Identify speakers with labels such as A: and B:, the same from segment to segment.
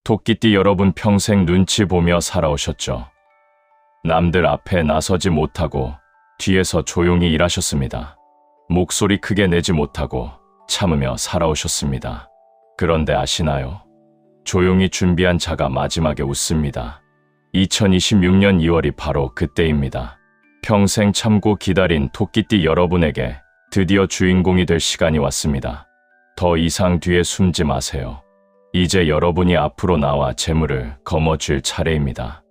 A: 토끼띠 여러분 평생 눈치 보며 살아오셨죠. 남들 앞에 나서지 못하고 뒤에서 조용히 일하셨습니다. 목소리 크게 내지 못하고 참으며 살아오셨습니다. 그런데 아시나요? 조용히 준비한 자가 마지막에 웃습니다. 2026년 2월이 바로 그때입니다. 평생 참고 기다린 토끼띠 여러분에게 드디어 주인공이 될 시간이 왔습니다. 더 이상 뒤에 숨지 마세요. 이제 여러분이 앞으로 나와 재물을 거머쥘 차례입니다.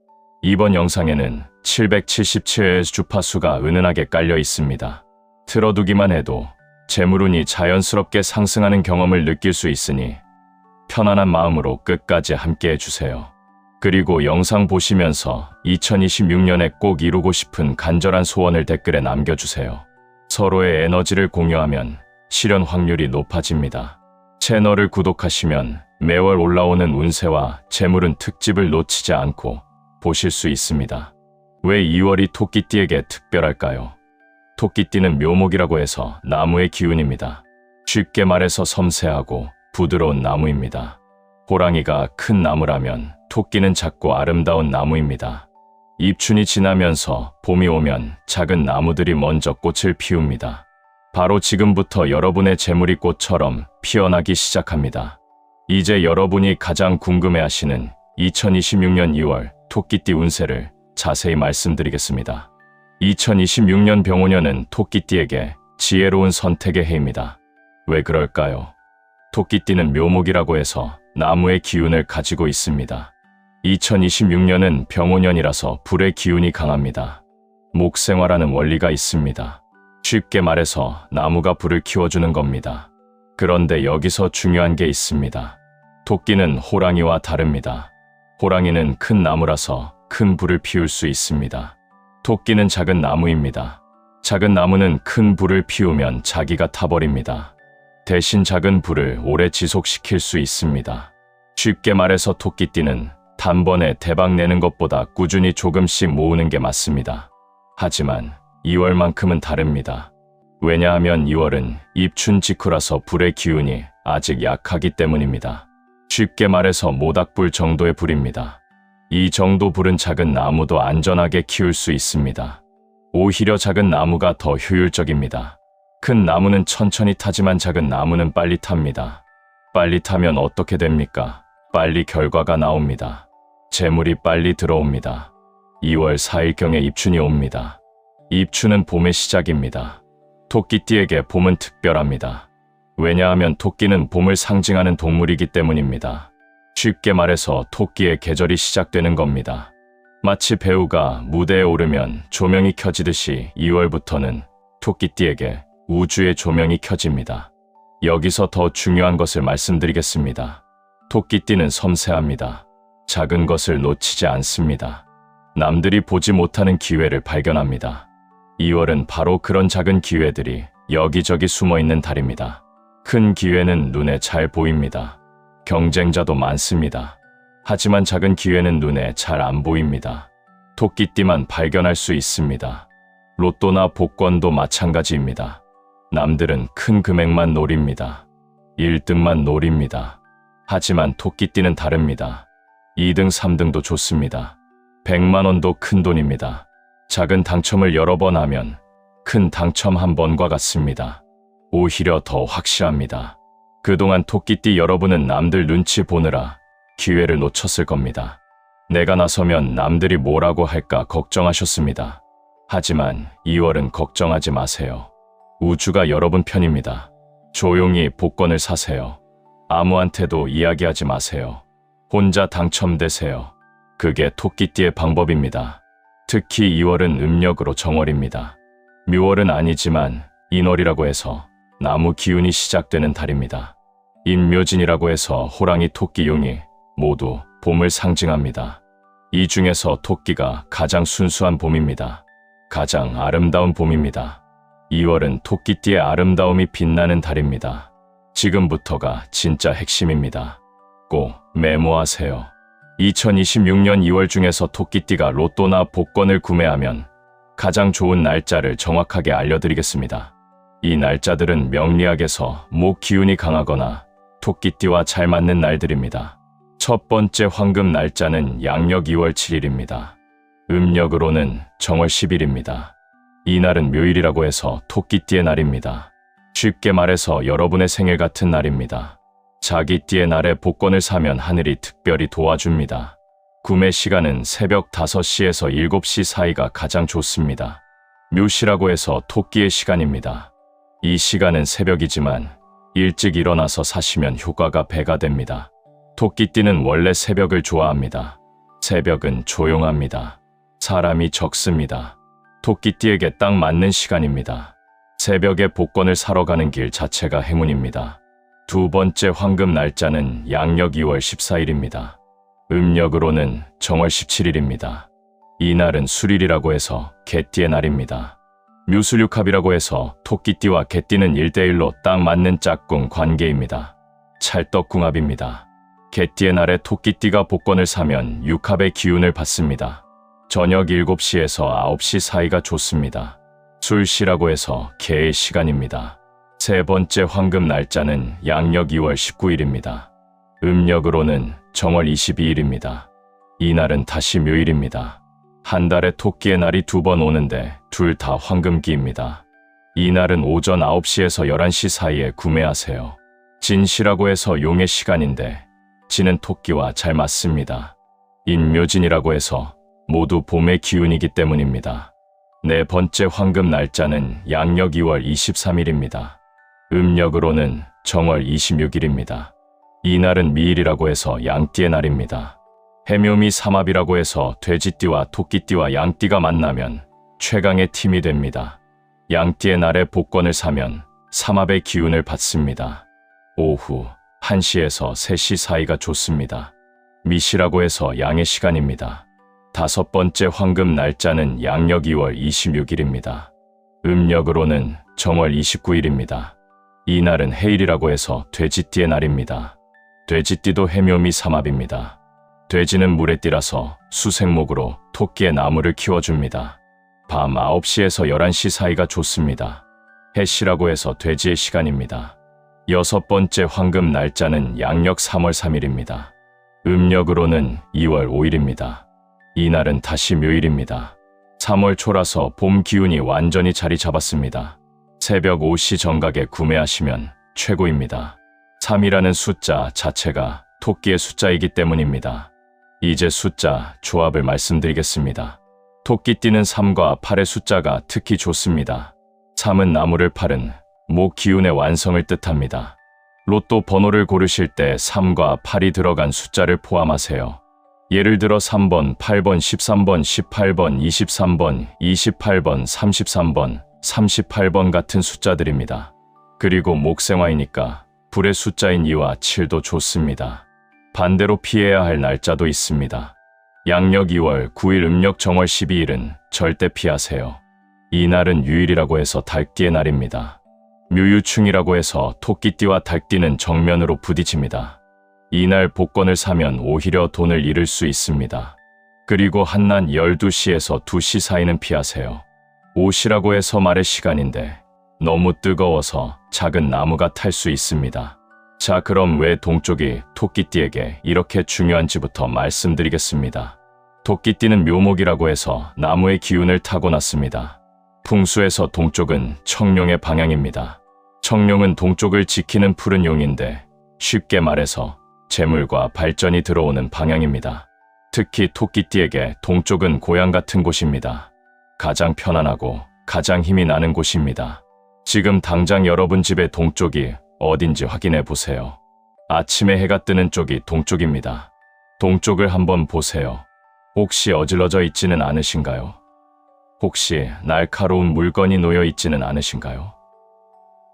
A: 이번 영상에는 777의 주파수가 은은하게 깔려 있습니다. 틀어두기만 해도 재물운이 자연스럽게 상승하는 경험을 느낄 수 있으니 편안한 마음으로 끝까지 함께 해주세요. 그리고 영상 보시면서 2026년에 꼭 이루고 싶은 간절한 소원을 댓글에 남겨주세요. 서로의 에너지를 공유하면 실현 확률이 높아집니다. 채널을 구독하시면 매월 올라오는 운세와 재물운 특집을 놓치지 않고 보실 수 있습니다. 왜 2월이 토끼띠에게 특별할까요? 토끼띠는 묘목이라고 해서 나무의 기운입니다. 쉽게 말해서 섬세하고 부드러운 나무입니다. 호랑이가 큰 나무라면 토끼는 작고 아름다운 나무입니다. 입춘이 지나면서 봄이 오면 작은 나무들이 먼저 꽃을 피웁니다. 바로 지금부터 여러분의 재물이 꽃처럼 피어나기 시작합니다. 이제 여러분이 가장 궁금해하시는 2026년 2월 토끼띠 운세를 자세히 말씀드리겠습니다. 2026년 병오년은 토끼띠에게 지혜로운 선택의 해입니다. 왜 그럴까요? 토끼띠는 묘목이라고 해서 나무의 기운을 가지고 있습니다. 2026년은 병오년이라서 불의 기운이 강합니다. 목생화라는 원리가 있습니다. 쉽게 말해서 나무가 불을 키워주는 겁니다. 그런데 여기서 중요한 게 있습니다. 토끼는 호랑이와 다릅니다. 호랑이는 큰 나무라서 큰 불을 피울 수 있습니다. 토끼는 작은 나무입니다. 작은 나무는 큰 불을 피우면 자기가 타버립니다. 대신 작은 불을 오래 지속시킬 수 있습니다. 쉽게 말해서 토끼띠는 단번에 대박 내는 것보다 꾸준히 조금씩 모으는 게 맞습니다. 하지만 2월만큼은 다릅니다. 왜냐하면 2월은 입춘 직후라서 불의 기운이 아직 약하기 때문입니다. 쉽게 말해서 모닥불 정도의 불입니다. 이 정도 불은 작은 나무도 안전하게 키울 수 있습니다. 오히려 작은 나무가 더 효율적입니다. 큰 나무는 천천히 타지만 작은 나무는 빨리 탑니다. 빨리 타면 어떻게 됩니까? 빨리 결과가 나옵니다. 재물이 빨리 들어옵니다. 2월 4일경에 입춘이 옵니다. 입춘은 봄의 시작입니다. 토끼띠에게 봄은 특별합니다. 왜냐하면 토끼는 봄을 상징하는 동물이기 때문입니다. 쉽게 말해서 토끼의 계절이 시작되는 겁니다. 마치 배우가 무대에 오르면 조명이 켜지듯이 2월부터는 토끼띠에게 우주의 조명이 켜집니다. 여기서 더 중요한 것을 말씀드리겠습니다. 토끼띠는 섬세합니다. 작은 것을 놓치지 않습니다. 남들이 보지 못하는 기회를 발견합니다. 2월은 바로 그런 작은 기회들이 여기저기 숨어있는 달입니다. 큰 기회는 눈에 잘 보입니다. 경쟁자도 많습니다. 하지만 작은 기회는 눈에 잘 안 보입니다. 토끼띠만 발견할 수 있습니다. 로또나 복권도 마찬가지입니다. 남들은 큰 금액만 노립니다. 1등만 노립니다. 하지만 토끼띠는 다릅니다. 2등, 3등도 좋습니다. 100만 원도 큰 돈입니다. 작은 당첨을 여러 번 하면 큰 당첨 한 번과 같습니다. 오히려 더 확실합니다. 그동안 토끼띠 여러분은 남들 눈치 보느라 기회를 놓쳤을 겁니다. 내가 나서면 남들이 뭐라고 할까 걱정하셨습니다. 하지만 2월은 걱정하지 마세요. 우주가 여러분 편입니다. 조용히 복권을 사세요. 아무한테도 이야기하지 마세요. 혼자 당첨되세요. 그게 토끼띠의 방법입니다. 특히 2월은 음력으로 정월입니다. 묘월은 아니지만 인월이라고 해서 나무 기운이 시작되는 달입니다. 인묘진이라고 해서 호랑이, 토끼, 용이 모두 봄을 상징합니다. 이 중에서 토끼가 가장 순수한 봄입니다. 가장 아름다운 봄입니다. 2월은 토끼띠의 아름다움이 빛나는 달입니다. 지금부터가 진짜 핵심입니다. 꼭 메모하세요. 2026년 2월 중에서 토끼띠가 로또나 복권을 구매하면 가장 좋은 날짜를 정확하게 알려드리겠습니다. 이 날짜들은 명리학에서 목 기운이 강하거나 토끼띠와 잘 맞는 날들입니다. 첫 번째 황금 날짜는 양력 2월 7일입니다. 음력으로는 정월 10일입니다. 이날은 묘일이라고 해서 토끼띠의 날입니다. 쉽게 말해서 여러분의 생일 같은 날입니다. 자기 띠의 날에 복권을 사면 하늘이 특별히 도와줍니다. 구매 시간은 새벽 5시에서 7시 사이가 가장 좋습니다. 묘시라고 해서 토끼의 시간입니다. 이 시간은 새벽이지만 일찍 일어나서 사시면 효과가 배가 됩니다. 토끼띠는 원래 새벽을 좋아합니다. 새벽은 조용합니다. 사람이 적습니다. 토끼띠에게 딱 맞는 시간입니다. 새벽에 복권을 사러 가는 길 자체가 행운입니다. 두 번째 황금 날짜는 양력 2월 14일입니다. 음력으로는 정월 17일입니다. 이 날은 술일이라고 해서 개띠의 날입니다. 묘술육합이라고 해서 토끼띠와 개띠는 1대1로 딱 맞는 짝꿍 관계입니다. 찰떡궁합입니다. 개띠의 날에 토끼띠가 복권을 사면 육합의 기운을 받습니다. 저녁 7시에서 9시 사이가 좋습니다. 술시라고 해서 개의 시간입니다. 세 번째 황금 날짜는 양력 2월 19일입니다. 음력으로는 정월 22일입니다. 이 날은 다시 묘일입니다. 한 달에 토끼의 날이 2번 오는데 둘 다 황금기입니다. 이 날은 오전 9시에서 11시 사이에 구매하세요. 진시라고 해서 용의 시간인데 진은 토끼와 잘 맞습니다. 인묘진이라고 해서 모두 봄의 기운이기 때문입니다. 네 번째 황금 날짜는 양력 2월 23일입니다. 음력으로는 정월 26일입니다. 이 날은 미일이라고 해서 양띠의 날입니다. 해묘미 삼합이라고 해서 돼지띠와 토끼띠와 양띠가 만나면 최강의 팀이 됩니다. 양띠의 날에 복권을 사면 삼합의 기운을 받습니다. 오후 1시에서 3시 사이가 좋습니다. 미시라고 해서 양의 시간입니다. 다섯 번째 황금 날짜는 양력 2월 26일입니다. 음력으로는 정월 29일입니다. 이 날은 해일이라고 해서 돼지띠의 날입니다. 돼지띠도 해묘미 삼합입니다. 돼지는 물의 띠라서 수생목으로 토끼의 나무를 키워줍니다. 밤 9시에서 11시 사이가 좋습니다. 해시라고 해서 돼지의 시간입니다. 여섯 번째 황금 날짜는 양력 3월 3일입니다. 음력으로는 2월 5일입니다. 이 날은 다시 묘일입니다. 3월 초라서 봄 기운이 완전히 자리 잡았습니다. 새벽 5시 정각에 구매하시면 최고입니다. 3이라는 숫자 자체가 토끼의 숫자이기 때문입니다. 이제 숫자 조합을 말씀드리겠습니다. 토끼띠는 3과 8의 숫자가 특히 좋습니다. 3은 나무를 파른 목 기운의 완성을 뜻합니다. 로또 번호를 고르실 때 3과 8이 들어간 숫자를 포함하세요. 예를 들어 3번, 8번, 13번, 18번, 23번, 28번, 33번, 38번 같은 숫자들입니다. 그리고 목생화이니까 불의 숫자인 2와 7도 좋습니다. 반대로 피해야 할 날짜도 있습니다. 양력 2월 9일 음력 정월 12일은 절대 피하세요. 이 날은 유일이라고 해서 닭띠의 날입니다. 묘유충이라고 해서 토끼띠와 닭띠는 정면으로 부딪힙니다. 이날 복권을 사면 오히려 돈을 잃을 수 있습니다. 그리고 한낮 12시에서 2시 사이는 피하세요. 오시라고 해서 말의 시간인데 너무 뜨거워서 작은 나무가 탈 수 있습니다. 자, 그럼 왜 동쪽이 토끼띠에게 이렇게 중요한지부터 말씀드리겠습니다. 토끼띠는 묘목이라고 해서 나무의 기운을 타고났습니다. 풍수에서 동쪽은 청룡의 방향입니다. 청룡은 동쪽을 지키는 푸른 용인데 쉽게 말해서 재물과 발전이 들어오는 방향입니다. 특히 토끼띠에게 동쪽은 고향 같은 곳입니다. 가장 편안하고 가장 힘이 나는 곳입니다. 지금 당장 여러분 집의 동쪽이 어딘지 확인해 보세요. 아침에 해가 뜨는 쪽이 동쪽입니다. 동쪽을 한번 보세요. 혹시 어질러져 있지는 않으신가요? 혹시 날카로운 물건이 놓여 있지는 않으신가요?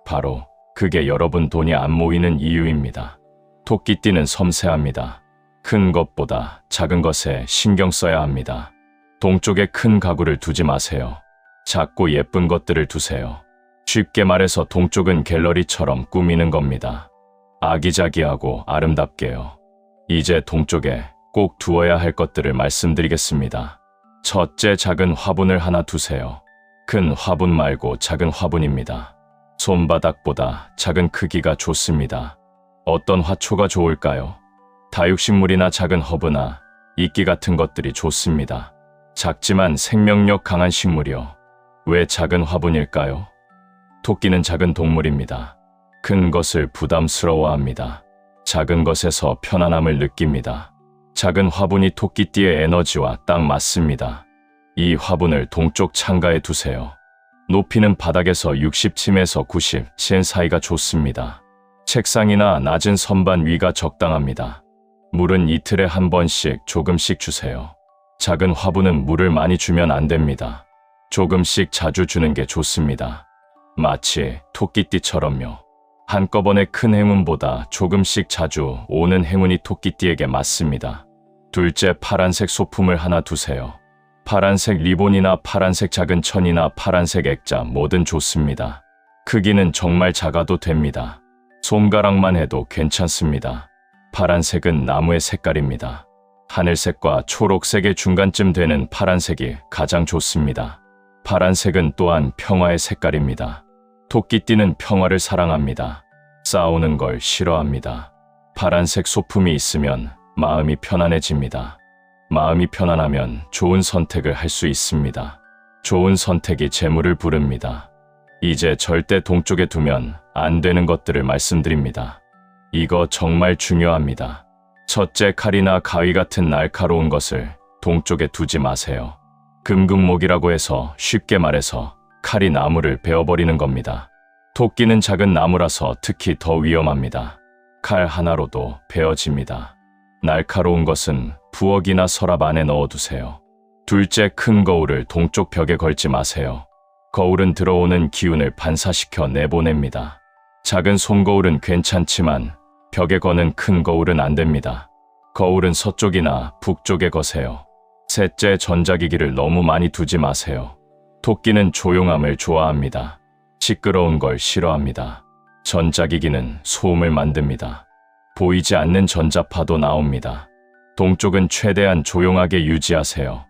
A: 바로 그게 여러분 돈이 안 모이는 이유입니다. 토끼띠는 섬세합니다. 큰 것보다 작은 것에 신경 써야 합니다. 동쪽에 큰 가구를 두지 마세요. 작고 예쁜 것들을 두세요. 쉽게 말해서 동쪽은 갤러리처럼 꾸미는 겁니다. 아기자기하고 아름답게요. 이제 동쪽에 꼭 두어야 할 것들을 말씀드리겠습니다. 첫째, 작은 화분을 하나 두세요. 큰 화분 말고 작은 화분입니다. 손바닥보다 작은 크기가 좋습니다. 어떤 화초가 좋을까요? 다육식물이나 작은 허브나 이끼 같은 것들이 좋습니다. 작지만 생명력 강한 식물이요. 왜 작은 화분일까요? 토끼는 작은 동물입니다. 큰 것을 부담스러워합니다. 작은 것에서 편안함을 느낍니다. 작은 화분이 토끼띠의 에너지와 딱 맞습니다. 이 화분을 동쪽 창가에 두세요. 높이는 바닥에서 60cm에서 90cm 사이가 좋습니다. 책상이나 낮은 선반 위가 적당합니다. 물은 이틀에 한 번씩 조금씩 주세요. 작은 화분은 물을 많이 주면 안 됩니다. 조금씩 자주 주는 게 좋습니다. 마치 토끼띠처럼요. 한꺼번에 큰 행운보다 조금씩 자주 오는 행운이 토끼띠에게 맞습니다. 둘째, 파란색 소품을 하나 두세요. 파란색 리본이나 파란색 작은 천이나 파란색 액자 뭐든 좋습니다. 크기는 정말 작아도 됩니다. 손가락만 해도 괜찮습니다. 파란색은 나무의 색깔입니다. 하늘색과 초록색의 중간쯤 되는 파란색이 가장 좋습니다. 파란색은 또한 평화의 색깔입니다. 토끼띠는 평화를 사랑합니다. 싸우는 걸 싫어합니다. 파란색 소품이 있으면 마음이 편안해집니다. 마음이 편안하면 좋은 선택을 할 수 있습니다. 좋은 선택이 재물을 부릅니다. 이제 절대 동쪽에 두면 안 되는 것들을 말씀드립니다. 이거 정말 중요합니다. 첫째, 칼이나 가위 같은 날카로운 것을 동쪽에 두지 마세요. 금극목이라고 해서 쉽게 말해서 칼이 나무를 베어버리는 겁니다. 토끼는 작은 나무라서 특히 더 위험합니다. 칼 하나로도 베어집니다. 날카로운 것은 부엌이나 서랍 안에 넣어두세요. 둘째, 큰 거울을 동쪽 벽에 걸지 마세요. 거울은 들어오는 기운을 반사시켜 내보냅니다. 작은 손거울은 괜찮지만 벽에 거는 큰 거울은 안 됩니다. 거울은 서쪽이나 북쪽에 거세요. 셋째, 전자기기를 너무 많이 두지 마세요. 토끼는 조용함을 좋아합니다. 시끄러운 걸 싫어합니다. 전자기기는 소음을 만듭니다. 보이지 않는 전자파도 나옵니다. 동쪽은 최대한 조용하게 유지하세요.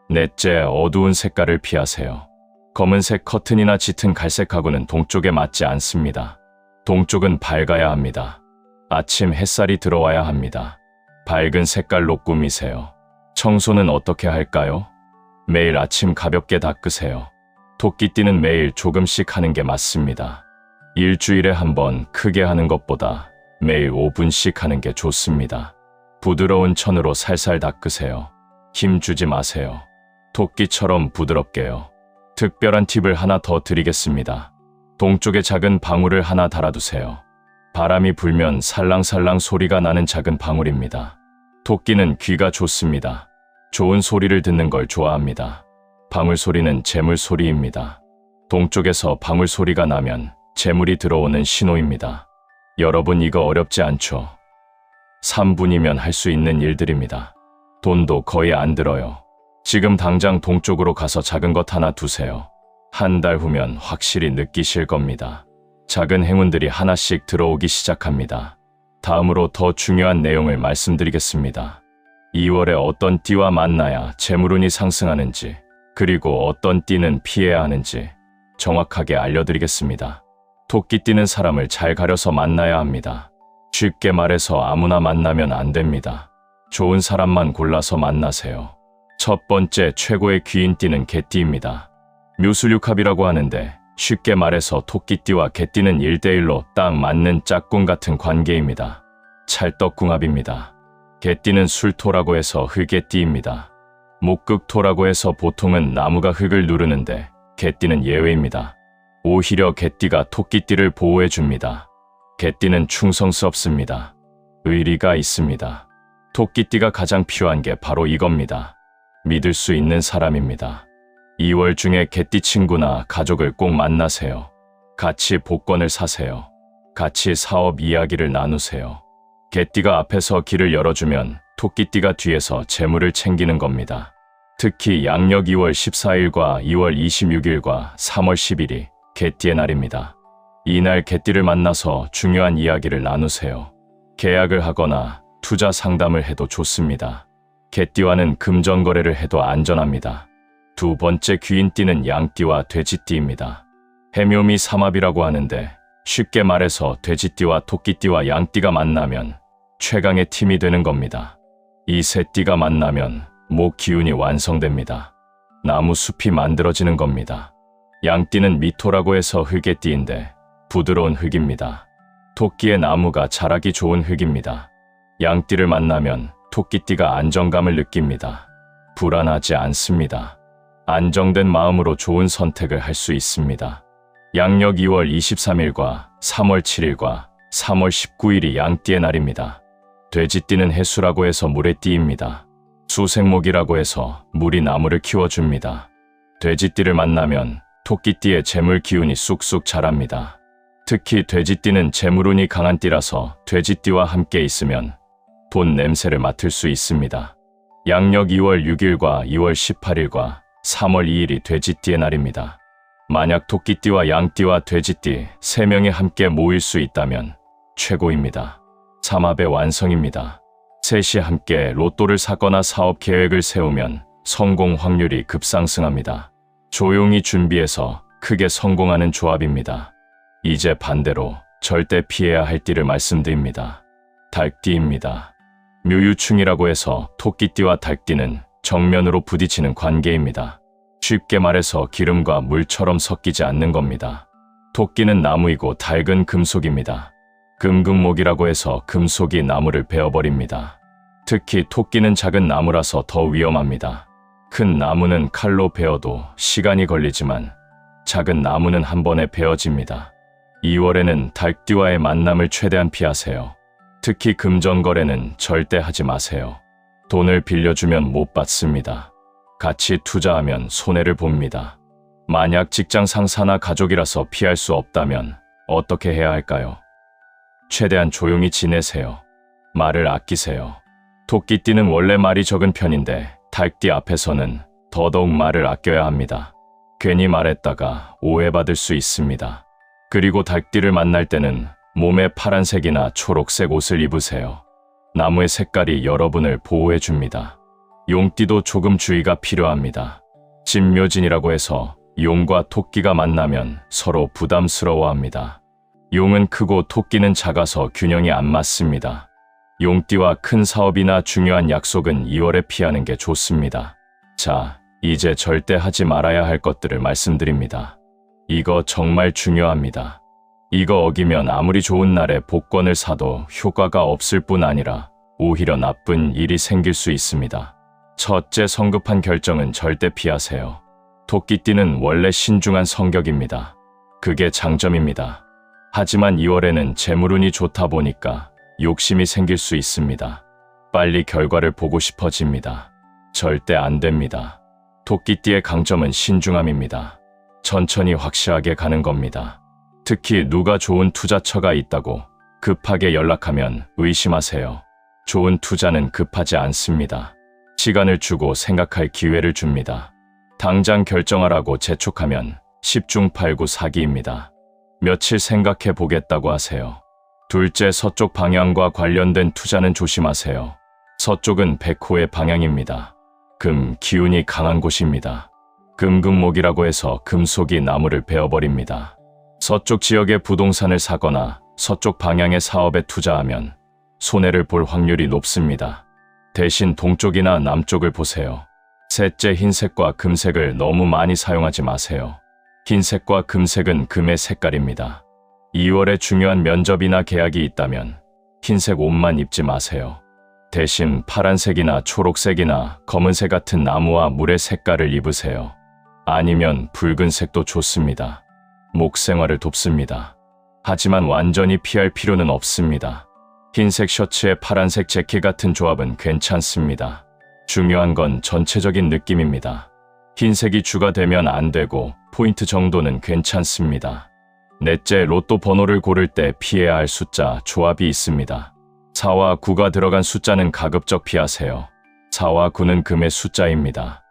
A: 넷째, 어두운 색깔을 피하세요. 검은색 커튼이나 짙은 갈색하고는 동쪽에 맞지 않습니다. 동쪽은 밝아야 합니다. 아침 햇살이 들어와야 합니다. 밝은 색깔로 꾸미세요. 청소는 어떻게 할까요? 매일 아침 가볍게 닦으세요. 토끼띠는 매일 조금씩 하는 게 맞습니다. 일주일에 한 번 크게 하는 것보다 매일 5분씩 하는 게 좋습니다. 부드러운 천으로 살살 닦으세요. 힘 주지 마세요. 토끼처럼 부드럽게요. 특별한 팁을 하나 더 드리겠습니다. 동쪽에 작은 방울을 하나 달아두세요. 바람이 불면 살랑살랑 소리가 나는 작은 방울입니다. 토끼는 귀가 좋습니다. 좋은 소리를 듣는 걸 좋아합니다. 방울 소리는 재물 소리입니다. 동쪽에서 방울 소리가 나면 재물이 들어오는 신호입니다. 여러분, 이거 어렵지 않죠? 3분이면 할 수 있는 일들입니다. 돈도 거의 안 들어요. 지금 당장 동쪽으로 가서 작은 것 하나 두세요. 한 달 후면 확실히 느끼실 겁니다. 작은 행운들이 하나씩 들어오기 시작합니다. 다음으로 더 중요한 내용을 말씀드리겠습니다. 2월에 어떤 띠와 만나야 재물운이 상승하는지, 그리고 어떤 띠는 피해야 하는지 정확하게 알려드리겠습니다. 토끼띠는 사람을 잘 가려서 만나야 합니다. 쉽게 말해서 아무나 만나면 안 됩니다. 좋은 사람만 골라서 만나세요. 첫 번째, 최고의 귀인띠는 개띠입니다. 묘술육합이라고 하는데 쉽게 말해서 토끼띠와 개띠는 1대1로 딱 맞는 짝꿍 같은 관계입니다. 찰떡궁합입니다. 개띠는 술토라고 해서 흙의 띠입니다. 목극토라고 해서 보통은 나무가 흙을 누르는데 개띠는 예외입니다. 오히려 개띠가 토끼띠를 보호해줍니다. 개띠는 충성스럽습니다. 의리가 있습니다. 토끼띠가 가장 필요한 게 바로 이겁니다. 믿을 수 있는 사람입니다. 2월 중에 개띠 친구나 가족을 꼭 만나세요. 같이 복권을 사세요. 같이 사업 이야기를 나누세요. 개띠가 앞에서 길을 열어주면 토끼띠가 뒤에서 재물을 챙기는 겁니다. 특히 양력 2월 14일과 2월 26일과 3월 10일이 개띠의 날입니다. 이날 개띠를 만나서 중요한 이야기를 나누세요. 계약을 하거나 투자 상담을 해도 좋습니다. 개띠와는 금전 거래를 해도 안전합니다. 두 번째 귀인띠는 양띠와 돼지띠입니다. 해묘미 삼합이라고 하는데 쉽게 말해서 돼지띠와 토끼띠와 양띠가 만나면 최강의 팀이 되는 겁니다. 이 세 띠가 만나면 목 기운이 완성됩니다. 나무 숲이 만들어지는 겁니다. 양띠는 미토라고 해서 흙의 띠인데 부드러운 흙입니다. 토끼의 나무가 자라기 좋은 흙입니다. 양띠를 만나면 토끼띠가 안정감을 느낍니다. 불안하지 않습니다. 안정된 마음으로 좋은 선택을 할 수 있습니다. 양력 2월 23일과 3월 7일과 3월 19일이 양띠의 날입니다. 돼지띠는 해수라고 해서 물의 띠입니다. 수생목이라고 해서 물이 나무를 키워줍니다. 돼지띠를 만나면 토끼띠의 재물 기운이 쑥쑥 자랍니다. 특히 돼지띠는 재물운이 강한 띠라서 돼지띠와 함께 있으면 돈 냄새를 맡을 수 있습니다. 양력 2월 6일과 2월 18일과 3월 2일이 돼지띠의 날입니다. 만약 토끼띠와 양띠와 돼지띠 3명이 함께 모일 수 있다면 최고입니다. 삼합의 완성입니다. 셋이 함께 로또를 사거나 사업 계획을 세우면 성공 확률이 급상승합니다. 조용히 준비해서 크게 성공하는 조합입니다. 이제 반대로 절대 피해야 할 띠를 말씀드립니다. 닭띠입니다. 묘유충이라고 해서 토끼띠와 닭띠는 정면으로 부딪히는 관계입니다. 쉽게 말해서 기름과 물처럼 섞이지 않는 겁니다. 토끼는 나무이고 닭은 금속입니다. 금금목이라고 해서 금속이 나무를 베어버립니다. 특히 토끼는 작은 나무라서 더 위험합니다. 큰 나무는 칼로 베어도 시간이 걸리지만 작은 나무는 한 번에 베어집니다. 2월에는 닭띠와의 만남을 최대한 피하세요. 특히 금전 거래는 절대 하지 마세요. 돈을 빌려주면 못 받습니다. 같이 투자하면 손해를 봅니다. 만약 직장 상사나 가족이라서 피할 수 없다면 어떻게 해야 할까요? 최대한 조용히 지내세요. 말을 아끼세요. 토끼띠는 원래 말이 적은 편인데 닭띠 앞에서는 더더욱 말을 아껴야 합니다. 괜히 말했다가 오해받을 수 있습니다. 그리고 닭띠를 만날 때는 몸에 파란색이나 초록색 옷을 입으세요. 나무의 색깔이 여러분을 보호해줍니다. 용띠도 조금 주의가 필요합니다. 진묘진이라고 해서 용과 토끼가 만나면 서로 부담스러워합니다. 용은 크고 토끼는 작아서 균형이 안 맞습니다. 용띠와 큰 사업이나 중요한 약속은 2월에 피하는 게 좋습니다. 자, 이제 절대 하지 말아야 할 것들을 말씀드립니다. 이거 정말 중요합니다. 이거 어기면 아무리 좋은 날에 복권을 사도 효과가 없을 뿐 아니라 오히려 나쁜 일이 생길 수 있습니다. 첫째, 성급한 결정은 절대 피하세요. 토끼띠는 원래 신중한 성격입니다. 그게 장점입니다. 하지만 2월에는 재물운이 좋다 보니까 욕심이 생길 수 있습니다. 빨리 결과를 보고 싶어집니다. 절대 안 됩니다. 토끼띠의 강점은 신중함입니다. 천천히 확실하게 가는 겁니다. 특히 누가 좋은 투자처가 있다고 급하게 연락하면 의심하세요. 좋은 투자는 급하지 않습니다. 시간을 주고 생각할 기회를 줍니다. 당장 결정하라고 재촉하면 10중 8구 사기입니다. 며칠 생각해 보겠다고 하세요. 둘째, 서쪽 방향과 관련된 투자는 조심하세요. 서쪽은 백호의 방향입니다. 금, 기운이 강한 곳입니다. 금금목이라고 해서 금속이 나무를 베어버립니다. 서쪽 지역의 부동산을 사거나 서쪽 방향의 사업에 투자하면 손해를 볼 확률이 높습니다. 대신 동쪽이나 남쪽을 보세요. 셋째, 흰색과 금색을 너무 많이 사용하지 마세요. 흰색과 금색은 금의 색깔입니다. 2월에 중요한 면접이나 계약이 있다면 흰색 옷만 입지 마세요. 대신 파란색이나 초록색이나 검은색 같은 나무와 물의 색깔을 입으세요. 아니면 붉은색도 좋습니다. 목 생활을 돕습니다. 하지만 완전히 피할 필요는 없습니다. 흰색 셔츠에 파란색 재킷 같은 조합은 괜찮습니다. 중요한 건 전체적인 느낌입니다. 흰색이 주가 되면 안 되고 포인트 정도는 괜찮습니다. 넷째, 로또 번호를 고를 때 피해야 할 숫자, 조합이 있습니다. 4와 9가 들어간 숫자는 가급적 피하세요. 4와 9는 금의 숫자입니다.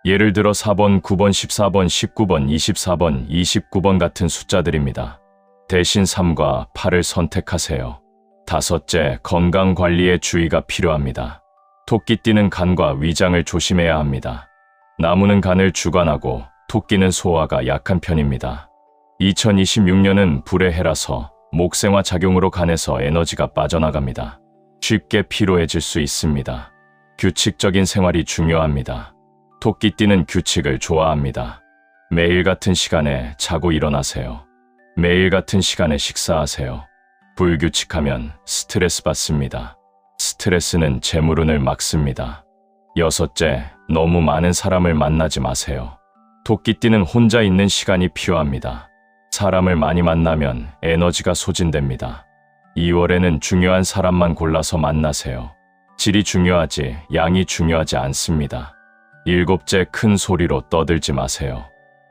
A: 예를 들어 4번, 9번, 14번, 19번, 24번, 29번 같은 숫자들입니다. 대신 3과 8을 선택하세요. 다섯째, 건강 관리에 주의가 필요합니다. 토끼띠는 간과 위장을 조심해야 합니다. 나무는 간을 주관하고 토끼는 소화가 약한 편입니다. 2026년은 불의 해라서 목생화 작용으로 간에서 에너지가 빠져나갑니다. 쉽게 피로해질 수 있습니다. 규칙적인 생활이 중요합니다. 토끼띠는 규칙을 좋아합니다. 매일 같은 시간에 자고 일어나세요. 매일 같은 시간에 식사하세요. 불규칙하면 스트레스 받습니다. 스트레스는 재물운을 막습니다. 여섯째, 너무 많은 사람을 만나지 마세요. 토끼띠는 혼자 있는 시간이 필요합니다. 사람을 많이 만나면 에너지가 소진됩니다. 2월에는 중요한 사람만 골라서 만나세요. 질이 중요하지 양이 중요하지 않습니다. 일곱째, 큰 소리로 떠들지 마세요.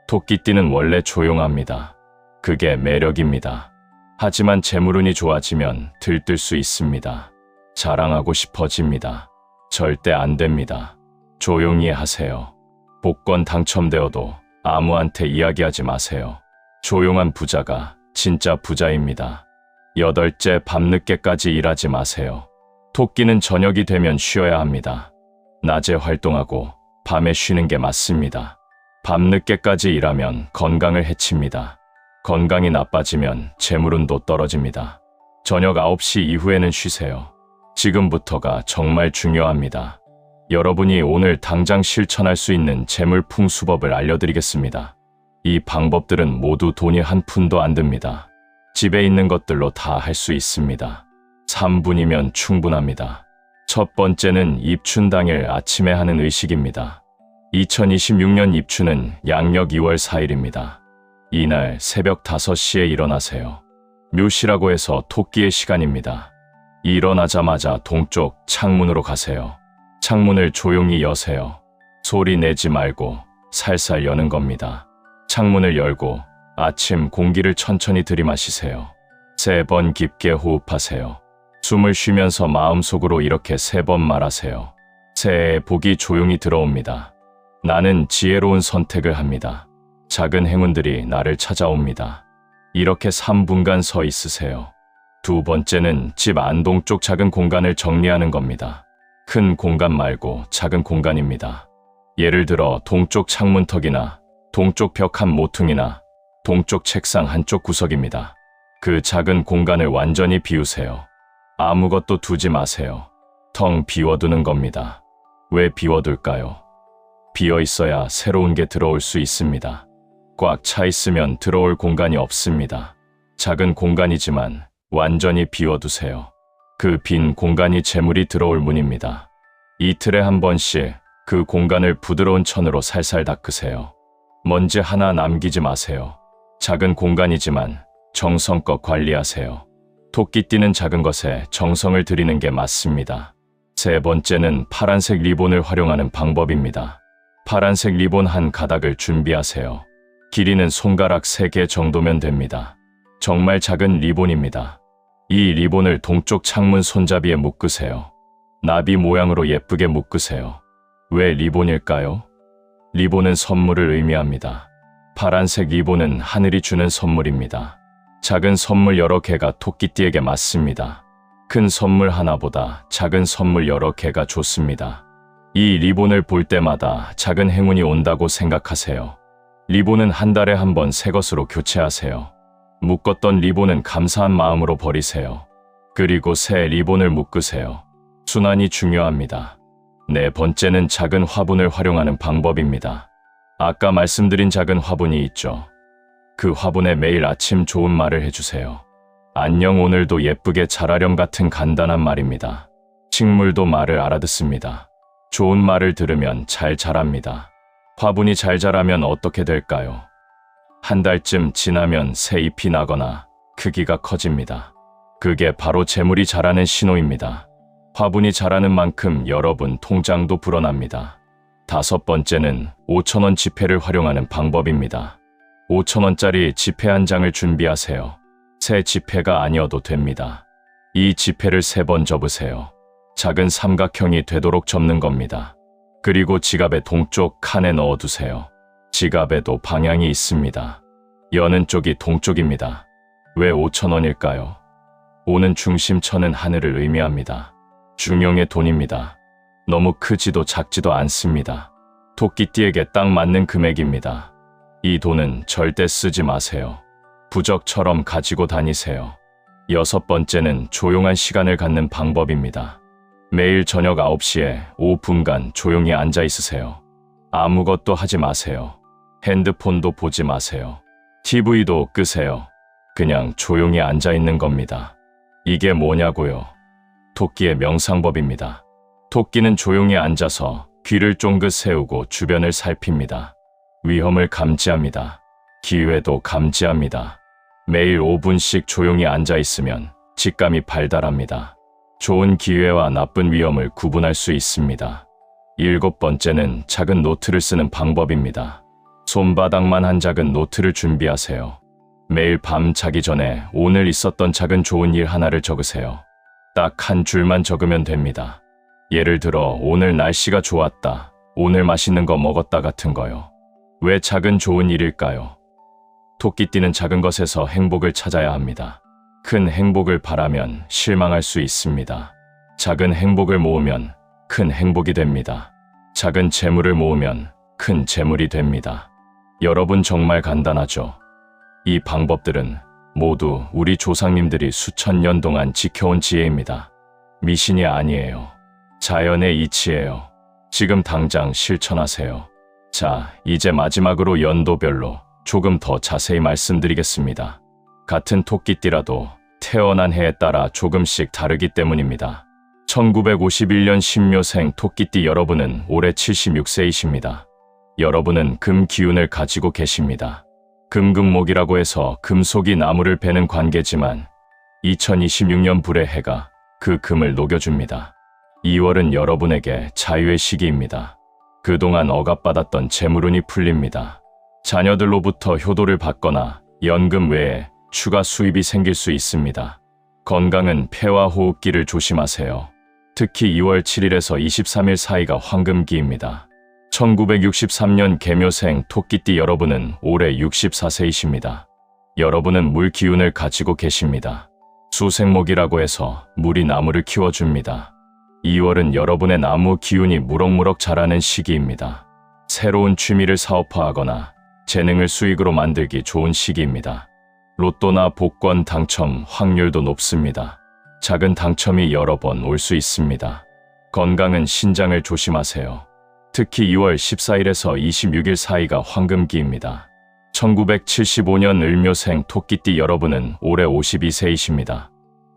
A: 토끼띠는 원래 조용합니다. 그게 매력입니다. 하지만 재물운이 좋아지면 들뜰 수 있습니다. 자랑하고 싶어집니다. 절대 안 됩니다. 조용히 하세요. 복권 당첨되어도 아무한테 이야기하지 마세요. 조용한 부자가 진짜 부자입니다. 여덟째, 밤늦게까지 일하지 마세요. 토끼는 저녁이 되면 쉬어야 합니다. 낮에 활동하고 밤에 쉬는 게 맞습니다. 밤늦게까지 일하면 건강을 해칩니다. 건강이 나빠지면 재물운도 떨어집니다. 저녁 9시 이후에는 쉬세요. 지금부터가 정말 중요합니다. 여러분이 오늘 당장 실천할 수 있는 재물 풍수법을 알려드리겠습니다. 이 방법들은 모두 돈이 한 푼도 안 듭니다. 집에 있는 것들로 다 할 수 있습니다. 3분이면 충분합니다. 첫 번째는 입춘 당일 아침에 하는 의식입니다. 2026년 입춘은 양력 2월 4일입니다. 이날 새벽 5시에 일어나세요. 묘시라고 해서 토끼의 시간입니다. 일어나자마자 동쪽 창문으로 가세요. 창문을 조용히 여세요. 소리 내지 말고 살살 여는 겁니다. 창문을 열고 아침 공기를 천천히 들이마시세요. 3번 깊게 호흡하세요. 숨을 쉬면서 마음속으로 이렇게 3번 말하세요. 새해의 복이 조용히 들어옵니다. 나는 지혜로운 선택을 합니다. 작은 행운들이 나를 찾아옵니다. 이렇게 3분간 서 있으세요. 두 번째는 집 안동쪽 작은 공간을 정리하는 겁니다. 큰 공간 말고 작은 공간입니다. 예를 들어 동쪽 창문턱이나 동쪽 벽 한 모퉁이나 동쪽 책상 한쪽 구석입니다. 그 작은 공간을 완전히 비우세요. 아무것도 두지 마세요. 텅 비워두는 겁니다. 왜 비워둘까요? 비어 있어야 새로운 게 들어올 수 있습니다. 꽉 차 있으면 들어올 공간이 없습니다. 작은 공간이지만 완전히 비워두세요. 그 빈 공간이 재물이 들어올 문입니다. 이틀에 한 번씩 그 공간을 부드러운 천으로 살살 닦으세요. 먼지 하나 남기지 마세요. 작은 공간이지만 정성껏 관리하세요. 토끼띠는 작은 것에 정성을 들이는 게 맞습니다. 세 번째는 파란색 리본을 활용하는 방법입니다. 파란색 리본 한 가닥을 준비하세요. 길이는 손가락 3개 정도면 됩니다. 정말 작은 리본입니다. 이 리본을 동쪽 창문 손잡이에 묶으세요. 나비 모양으로 예쁘게 묶으세요. 왜 리본일까요? 리본은 선물을 의미합니다. 파란색 리본은 하늘이 주는 선물입니다. 작은 선물 여러 개가 토끼띠에게 맞습니다. 큰 선물 하나보다 작은 선물 여러 개가 좋습니다. 이 리본을 볼 때마다 작은 행운이 온다고 생각하세요. 리본은 한 달에 한 번 새 것으로 교체하세요. 묶었던 리본은 감사한 마음으로 버리세요. 그리고 새 리본을 묶으세요. 순환이 중요합니다. 네 번째는 작은 화분을 활용하는 방법입니다. 아까 말씀드린 작은 화분이 있죠. 그 화분에 매일 아침 좋은 말을 해주세요. 안녕 오늘도 예쁘게 자라렴 같은 간단한 말입니다. 식물도 말을 알아듣습니다. 좋은 말을 들으면 잘 자랍니다. 화분이 잘 자라면 어떻게 될까요? 한 달쯤 지나면 새 잎이 나거나 크기가 커집니다. 그게 바로 재물이 자라는 신호입니다. 화분이 자라는 만큼 여러분 통장도 불어납니다. 다섯 번째는 5,000원 지폐를 활용하는 방법입니다. 5,000원짜리 지폐 한 장을 준비하세요. 새 지폐가 아니어도 됩니다. 이 지폐를 3번 접으세요. 작은 삼각형이 되도록 접는 겁니다. 그리고 지갑의 동쪽 칸에 넣어두세요. 지갑에도 방향이 있습니다. 여는 쪽이 동쪽입니다. 왜 5,000원일까요? 5는 중심, 천은 하늘을 의미합니다. 중용의 돈입니다. 너무 크지도 작지도 않습니다. 토끼띠에게 딱 맞는 금액입니다. 이 돈은 절대 쓰지 마세요. 부적처럼 가지고 다니세요. 6번째는 조용한 시간을 갖는 방법입니다. 매일 저녁 9시에 5분간 조용히 앉아 있으세요. 아무것도 하지 마세요. 핸드폰도 보지 마세요. TV도 끄세요. 그냥 조용히 앉아 있는 겁니다. 이게 뭐냐고요? 토끼의 명상법입니다. 토끼는 조용히 앉아서 귀를 쫑긋 세우고 주변을 살핍니다. 위험을 감지합니다. 기회도 감지합니다. 매일 5분씩 조용히 앉아 있으면 직감이 발달합니다. 좋은 기회와 나쁜 위험을 구분할 수 있습니다. 7번째는 작은 노트를 쓰는 방법입니다. 손바닥만 한 작은 노트를 준비하세요. 매일 밤 자기 전에 오늘 있었던 작은 좋은 일 하나를 적으세요. 딱 한 줄만 적으면 됩니다. 예를 들어 오늘 날씨가 좋았다, 오늘 맛있는 거 먹었다 같은 거요. 왜 작은 좋은 일일까요? 토끼띠는 작은 것에서 행복을 찾아야 합니다. 큰 행복을 바라면 실망할 수 있습니다. 작은 행복을 모으면 큰 행복이 됩니다. 작은 재물을 모으면 큰 재물이 됩니다. 여러분 정말 간단하죠? 이 방법들은 모두 우리 조상님들이 수천 년 동안 지켜온 지혜입니다. 미신이 아니에요. 자연의 이치예요. 지금 당장 실천하세요. 자, 이제 마지막으로 연도별로 조금 더 자세히 말씀드리겠습니다. 같은 토끼띠라도 태어난 해에 따라 조금씩 다르기 때문입니다. 1951년 신묘생 토끼띠 여러분은 올해 76세이십니다. 여러분은 금 기운을 가지고 계십니다. 금금목이라고 해서 금속이 나무를 베는 관계지만 2026년 불의 해가 그 금을 녹여줍니다. 2월은 여러분에게 자유의 시기입니다. 그동안 억압받았던 재물운이 풀립니다. 자녀들로부터 효도를 받거나 연금 외에 추가 수입이 생길 수 있습니다. 건강은 폐와 호흡기를 조심하세요. 특히 2월 7일에서 23일 사이가 황금기입니다. 1963년 개묘생 토끼띠 여러분은 올해 64세이십니다. 여러분은 물 기운을 가지고 계십니다. 수생목이라고 해서 물이 나무를 키워줍니다. 2월은 여러분의 나무 기운이 무럭무럭 자라는 시기입니다. 새로운 취미를 사업화하거나 재능을 수익으로 만들기 좋은 시기입니다. 로또나 복권 당첨 확률도 높습니다. 작은 당첨이 여러 번 올 수 있습니다. 건강은 신장을 조심하세요. 특히 2월 14일에서 26일 사이가 황금기입니다. 1975년 을묘생 토끼띠 여러분은 올해 52세이십니다.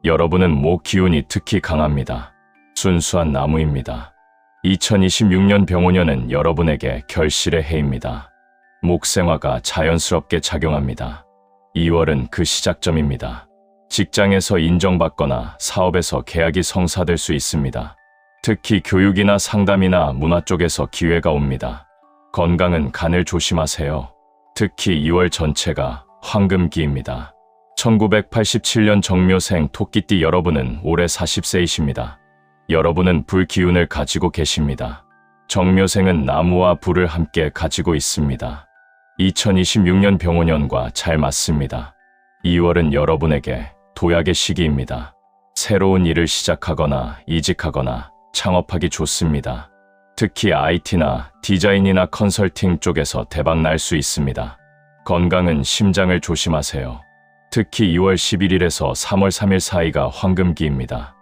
A: 여러분은 목 기운이 특히 강합니다. 순수한 나무입니다. 2026년 병오년은 여러분에게 결실의 해입니다. 목생화가 자연스럽게 작용합니다. 2월은 그 시작점입니다. 직장에서 인정받거나 사업에서 계약이 성사될 수 있습니다. 특히 교육이나 상담이나 문화 쪽에서 기회가 옵니다. 건강은 간을 조심하세요. 특히 2월 전체가 황금기입니다. 1987년 정묘생 토끼띠 여러분은 올해 40세이십니다. 여러분은 불 기운을 가지고 계십니다. 정묘생은 나무와 불을 함께 가지고 있습니다. 2026년 병오년과 잘 맞습니다. 2월은 여러분에게 도약의 시기입니다. 새로운 일을 시작하거나 이직하거나 창업하기 좋습니다. 특히 IT나 디자인이나 컨설팅 쪽에서 대박 날 수 있습니다. 건강은 심장을 조심하세요. 특히 2월 11일에서 3월 3일 사이가 황금기입니다.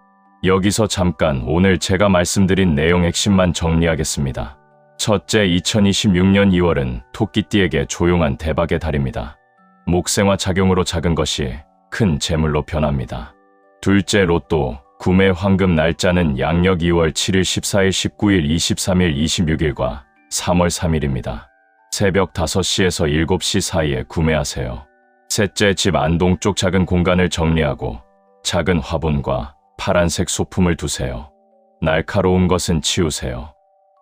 A: 여기서 잠깐 오늘 제가 말씀드린 내용 핵심만 정리하겠습니다. 첫째, 2026년 2월은 토끼띠에게 조용한 대박의 달입니다. 목생화 작용으로 작은 것이 큰 재물로 변합니다. 둘째, 로또 구매 황금 날짜는 양력 2월 7일, 14일, 19일, 23일, 26일과 3월 3일입니다. 새벽 5시에서 7시 사이에 구매하세요. 셋째, 집 안동 쪽 작은 공간을 정리하고 작은 화분과 파란색 소품을 두세요. 날카로운 것은 치우세요.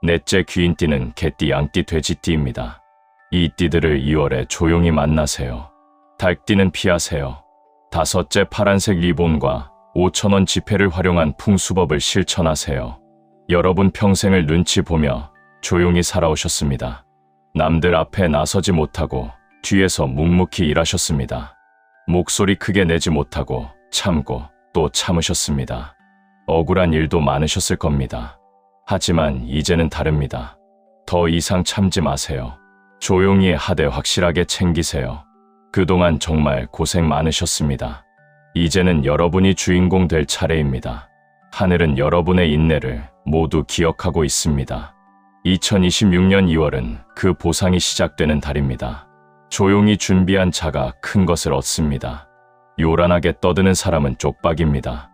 A: 넷째, 귀인띠는 개띠, 양띠, 돼지띠입니다. 이 띠들을 2월에 조용히 만나세요. 닭띠는 피하세요. 다섯째, 파란색 리본과 5,000원 지폐를 활용한 풍수법을 실천하세요. 여러분 평생을 눈치 보며 조용히 살아오셨습니다. 남들 앞에 나서지 못하고 뒤에서 묵묵히 일하셨습니다. 목소리 크게 내지 못하고 참고 또 참으셨습니다. 억울한 일도 많으셨을 겁니다. 하지만 이제는 다릅니다. 더 이상 참지 마세요. 조용히 하되 확실하게 챙기세요. 그동안 정말 고생 많으셨습니다. 이제는 여러분이 주인공 될 차례입니다. 하늘은 여러분의 인내를 모두 기억하고 있습니다. 2026년 2월은 그 보상이 시작되는 달입니다. 조용히 준비한 자가 큰 것을 얻습니다. 요란하게 떠드는 사람은 쪽박입니다.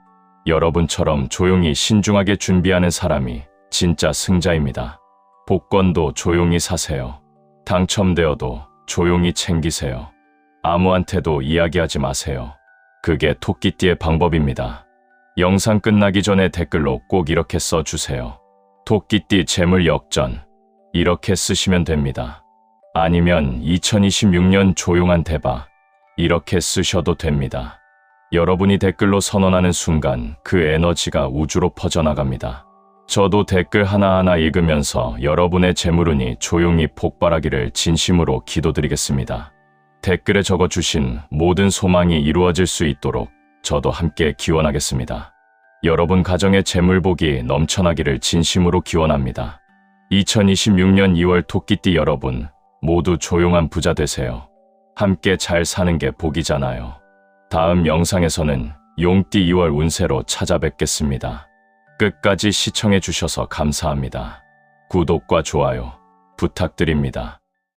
A: 여러분처럼 조용히 신중하게 준비하는 사람이 진짜 승자입니다. 복권도 조용히 사세요. 당첨되어도 조용히 챙기세요. 아무한테도 이야기하지 마세요. 그게 토끼띠의 방법입니다. 영상 끝나기 전에 댓글로 꼭 이렇게 써주세요. 토끼띠 재물 역전. 이렇게 쓰시면 됩니다. 아니면 2026년 조용한 대박. 이렇게 쓰셔도 됩니다. 여러분이 댓글로 선언하는 순간 그 에너지가 우주로 퍼져나갑니다. 저도 댓글 하나하나 읽으면서 여러분의 재물운이 조용히 폭발하기를 진심으로 기도드리겠습니다. 댓글에 적어주신 모든 소망이 이루어질 수 있도록 저도 함께 기원하겠습니다. 여러분 가정의 재물복이 넘쳐나기를 진심으로 기원합니다. 2026년 2월 토끼띠 여러분 모두 조용한 부자 되세요. 함께 잘 사는 게 복이잖아요. 다음 영상에서는 용띠 2월 운세로 찾아뵙겠습니다. 끝까지 시청해 주셔서 감사합니다. 구독과 좋아요 부탁드립니다.